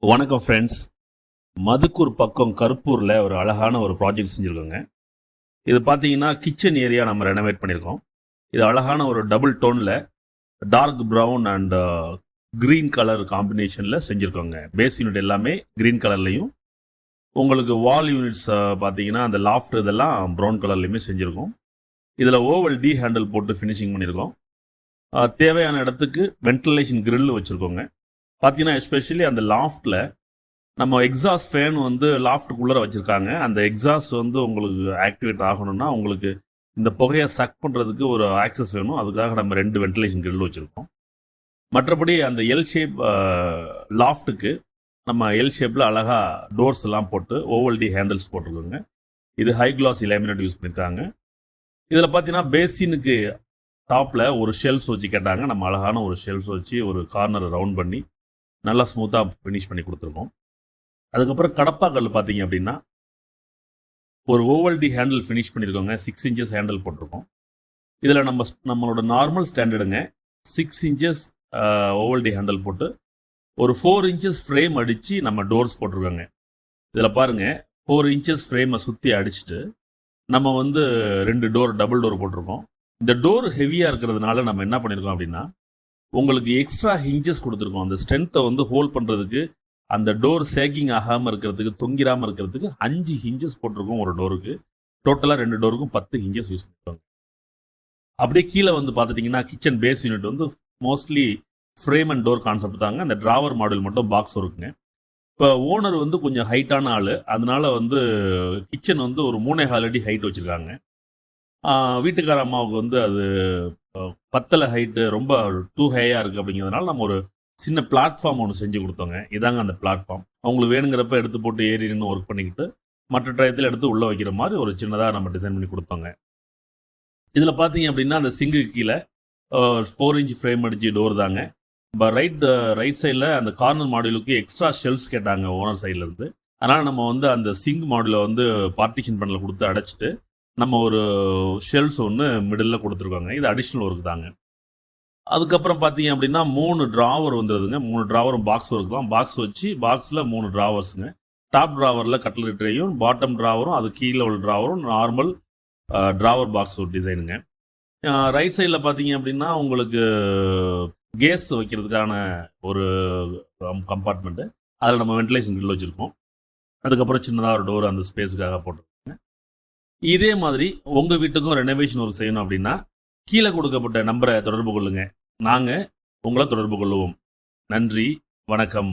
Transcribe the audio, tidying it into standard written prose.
வணக்கம் ஃப்ரெண்ட்ஸ். மதுக்கூர் பக்கம் கருப்பூரில் ஒரு அழகான ஒரு ப்ராஜெக்ட் செஞ்சுருக்கோங்க. இது பார்த்தீங்கன்னா கிச்சன் ஏரியா நம்ம ரெனோவேட் பண்ணியிருக்கோம். இது அழகான ஒரு டபுள் டோனில் dark brown and green colour காம்பினேஷனில் செஞ்சுருக்கோங்க. பேஸ் யூனிட் எல்லாமே க்ரீன் கலர்லேயும், உங்களுக்கு வால் யூனிட்ஸ் பார்த்தீங்கன்னா அந்த லாஃப்ட் இதெல்லாம் ப்ரௌன் கலர்லேயுமே செஞ்சுருக்கோம். இதில் ஓவல் டி ஹேண்டில் போட்டு ஃபினிஷிங் பண்ணியிருக்கோம். தேவையான இடத்துக்கு வென்டிலேஷன் கிரில் வச்சுருக்கோங்க. பார்த்தீங்கன்னா எஸ்பெஷலி அந்த லாஃப்டில் நம்ம எக்ஸாஸ்ட் ஃபேன் வந்து லாஃப்ட்டுக்குள்ளே வச்சுருக்காங்க. அந்த எக்ஸாஸ்ட் வந்து உங்களுக்கு ஆக்டிவேட் ஆகணும்னா உங்களுக்கு இந்த புகையை சக் பண்ணுறதுக்கு ஒரு ஆக்சஸ் வேணும். அதுக்காக நம்ம 2 வென்டிலேஷன் கிரில் வச்சுருக்கோம். மற்றபடி அந்த எல் ஷேப் லாஃப்ட்டுக்கு நம்ம எல் ஷேப்பில் அழகாக டோர்ஸ் எல்லாம் போட்டு ஓவல்டி ஹேண்டில்ஸ் போட்டிருக்கோங்க. இது ஹை கிளாஸ் லேமினேட் யூஸ் பண்ணியிருக்காங்க. இதில் பார்த்தீங்கன்னா பேசினுக்கு டாப்பில் ஒரு ஷெல்ஃப்ஸ் வச்சு கேட்டாங்க. நம்ம அழகான ஒரு ஷெல்ஃப்ஸ் வச்சு ஒரு கார்னரை ரவுண்ட் பண்ணி நல்லா ஸ்மூத்தாக ஃபினிஷ் பண்ணி கொடுத்துருக்கோம். அதுக்கப்புறம் கடப்பாக்கல் பார்த்தீங்க அப்படின்னா ஒரு ஓவல்டி ஹேண்டில் ஃபினிஷ் பண்ணியிருக்கோங்க. 6 இன்ச்சஸ் ஹேண்டில் போட்டிருக்கோம். இதில் நம்மளோட நார்மல் ஸ்டாண்டர்டுங்க 6 இன்ச்சஸ் ஓவல்டி ஹேண்டில் போட்டு ஒரு 4 இன்ச்சஸ் ஃப்ரேம் அடித்து நம்ம டோர்ஸ் போட்டிருக்கோங்க. இதில் பாருங்கள், 4 இன்ச்சஸ் ஃப்ரேமை சுற்றி அடிச்சுட்டு நம்ம வந்து 2 டோர் டபுள் டோர் போட்டிருக்கோம். இந்த டோர் ஹெவியாக இருக்கிறதுனால நம்ம என்ன பண்ணியிருக்கோம் அப்படின்னா உங்களுக்கு எக்ஸ்ட்ரா ஹிஞ்சஸ் கொடுத்துருக்கோம். அந்த ஸ்ட்ரென்த்தை வந்து ஹோல்ட் பண்ணுறதுக்கு, அந்த டோர் சேக்கிங் ஆகாமல் இருக்கிறதுக்கு, தொங்கிராமல் இருக்கிறதுக்கு 5 ஹிஞ்சஸ் போட்டிருக்கோம் ஒரு டோருக்கு. டோட்டலாக 2 டோருக்கும் 10 ஹிஞ்சஸ் யூஸ் பண்ணிருக்கோம். அப்படியே கீழே வந்து பார்த்துட்டிங்கன்னா கிச்சன் பேஸ் யூனிட் வந்து mostly frame and door concept தாங்க. அந்த டிராவர் மாடல் மட்டும் பாக்ஸ் இருக்குங்க. இப்போ ஓனர் வந்து கொஞ்சம் ஹைட்டான ஆள், அதனால வந்து கிச்சன் வந்து ஒரு 3.25 அடி ஹைட் வச்சுருக்காங்க. வீட்டுக்கார அம்மாவுக்கு வந்து அது 10 ஹைட்டு ரொம்ப டூ ஹையாக இருக்குது. அப்படிங்கிறதுனால நம்ம ஒரு சின்ன பிளாட்ஃபார்ம் ஒன்று செஞ்சு கொடுத்தோங்க. இதாங்க அந்த பிளாட்ஃபார்ம். அவங்களுக்கு வேணுங்கிறப்ப எடுத்து போட்டு ஏறி நின்று ஒர்க் பண்ணிக்கிட்டு மற்ற டயத்தில் எடுத்து உள்ளே வைக்கிற மாதிரி ஒரு சின்னதாக நம்ம டிசைன் பண்ணி கொடுத்தோங்க. இதில் பார்த்தீங்க அப்படின்னா அந்த சிங்கு கீழே 4 இன்ச் ஃப்ரேம் அடிச்சு டோர் தாங்க. இப்போ ரைட் சைடில் அந்த கார்னர் மாடியூலுக்கு எக்ஸ்ட்ரா ஷெல்ஃப்ஸ் கேட்டாங்க ஓனர் சைட்லேருந்து. அதனால் நம்ம வந்து அந்த சிங்க் மாடியூலை வந்து பார்ட்டிஷன் பண்ணல கொடுத்து அடைச்சிட்டு நம்ம ஒரு ஷெல்ஃப்ஸ் ஒன்று மிடில் கொடுத்துருக்கோங்க. இது அடிஷ்னல் ஒர்க் தாங்க. அதுக்கப்புறம் பார்த்தீங்க அப்படின்னா 3 ட்ராவர் வந்துடுதுங்க. 3 ட்ராவரும் பாக்ஸ் ஒர்க் தான். பாக்ஸ் வச்சு பாக்ஸில் 3 ட்ராவர்ஸுங்க. டாப் ட்ராவரில் கட்லரி ட்ரேயும், பாட்டம் ட்ராவரும், அது கீழே உள்ள ட்ராவரும் நார்மல் ட்ராவர் பாக்ஸ் ஒரு டிசைனுங்க. ரைட் சைடில் பார்த்தீங்க அப்படின்னா உங்களுக்கு கேஸ் வைக்கிறதுக்கான ஒரு கம்பார்ட்மெண்ட்டு, அதில் நம்ம வென்டிலேஷன் கிரில் வச்சுருக்கோம். அதுக்கப்புறம் சின்னதாக ஒரு டோர் அந்த ஸ்பேஸுக்காக போட்டிருக்கோங்க. இதே மாதிரி உங்கள் வீட்டுக்கும் ரெனோவேஷன் ஒர்க் செய்யணும் அப்படின்னா கீழே கொடுக்கப்பட்ட நம்பரை தொடர்பு கொள்ளுங்கள். நாங்கள் உங்களை தொடர்பு கொள்ளுவோம். நன்றி, வணக்கம்.